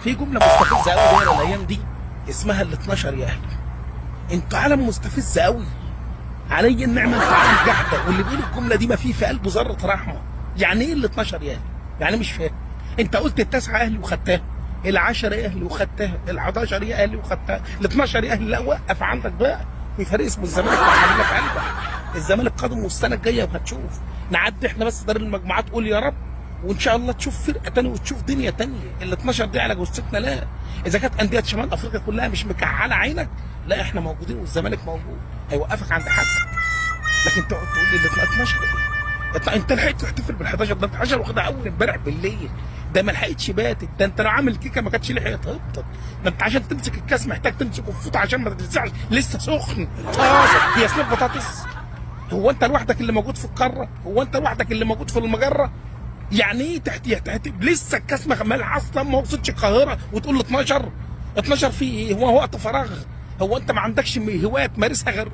في جمله مستفزه قوي دايره الايام دي اسمها ال 12 يا اهلي. انتوا عالم مستفز قوي. علي النعمه انتوا عالم جحده، واللي بيقول الجمله دي ما فيه في قلبه ذره رحمه. يعني ايه ال 12 يا اهلي؟ يعني مش فاهم. انت قلت التسعه اهلي وخدتها، ال10 يا اهلي وخدتها، ال11 يا اهلي وخدتها، ال12 يا اهلي. لا وقف عندك بقى. في فريق اسمه الزمالك وحبيبك قلبك. الزمالك قادم والسنه الجايه وهتشوف. نعدي احنا بس دار المجموعات، قول يا رب، وان شاء الله تشوف فرقه ثانيه وتشوف دنيا ثانيه. ال 12 دي على جثتنا. لا اذا كانت انديه شمال افريقيا كلها مش مكحله عينك، لا احنا موجودين والزمالك موجود، هيوقفك عند حدك. لكن تقعد تقول لي ال 12 ايه؟ انت لحقت تحتفل بال 11؟ ده 11 واخدها اول امبارح بالليل، ده ما لحقتش باتت. ده انت لو عامل كيكه ما كانتش لحقت تهبط. ده انت عشان تمسك الكاس محتاج تمسكه في فوط عشان ما تتلسعش، لسه سخن طازه. هي سلوب بطاطس؟ هو انت لوحدك اللي موجود في القاره؟ هو انت لوحدك اللي موجود في المجره؟ يعني ايه تحت لسه الكاس مالح اصلا ما وصلش القاهره وتقول له 12؟ 12 في ايه؟ هو وقت فراغ؟ هو انت ما عندكش هوايه تمارسها غير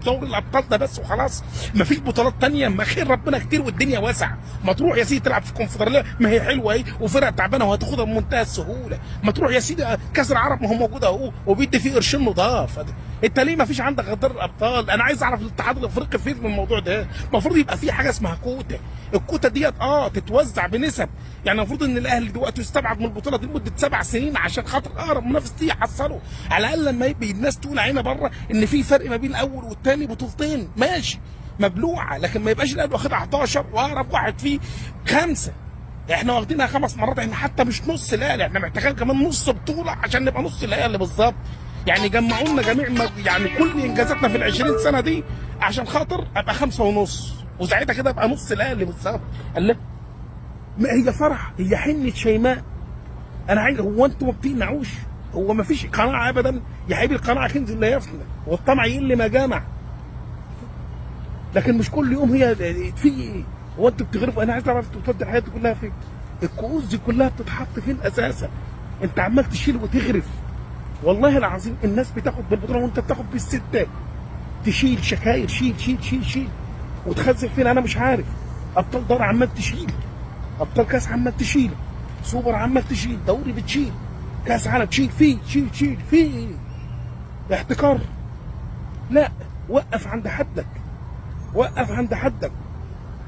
دوري الابطال ده بس وخلاص؟ ما فيش بطولات تانية؟ ما خير ربنا كتير والدنيا واسعه. ما تروح يا سيدي تلعب في الكونفدراليه، ما هي حلوه اهي وفرقه تعبانه وهتاخدها بمنتهى السهوله. ما تروح يا سيدي كاس العرب، ما هو موجود اهو وبيدي فيه قرشين نضاف. انت ليه ما فيش عندك غير دوري الابطال؟ انا عايز اعرف الاتحاد الافريقي فين من الموضوع ده. المفروض يبقى في حاجه اسمها كوتا. الكوتا ديت تتوزع بنسب. يعني المفروض ان الاهلي دلوقتي يستبعد من البطوله دي لمده 7 سنين عشان خاطر اقرب منافس ليه يحصله. على الاقل لما يبقى الناس تقول عينه بره ان في فرق ما بين الاول والثاني بطولتين، ماشي مبلوعه، لكن ما يبقاش الاهلي واخدها 11 واقرب واحد فيه 5. احنا واخدينها 5 مرات، احنا حتى مش نص الاهلي، احنا محتاجين كمان نص بطوله عشان نبقى نص الاهلي بالظبط. يعني جمعوا لنا جميع يعني كل انجازاتنا في ال 20 سنه دي عشان خاطر ابقى 5 ونص، وساعتها كده ابقى نص الاهلي بالظبط. قال لا، ما هي فرح، هي حنه شيماء. انا عايز، هو انتوا ما بتقنعوش؟ هو ما فيش قناعه ابدا يا حبيبي؟ القناعه كنز لا يفنى والطمع يقل ما جمع. لكن مش كل يوم هي في ايه؟ هو انتوا بتغرفوا؟ انا عايز اعرف انتوا بتودي الحياه دي كلها فين؟ الكؤوس دي كلها بتتحط فين اساسا؟ انت عمال تشيل وتغرف. والله العظيم الناس بتاخد بالبطوله وانت بتاخد بالستات. تشيل شكاير، شيل شيل شيل شيل، وتخزن فين انا مش عارف. ابطال دار عمال تشيل، ابطال كاس عمال تشيل، سوبر عمال تشيل، دوري بتشيل، كاس عالم تشيل فيه، شيل فيه. احتكار؟ لا، وقف عند حدك، وقف عند حدك،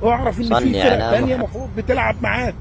واعرف ان في فرق ثانيه المفروض بتلعب معاك.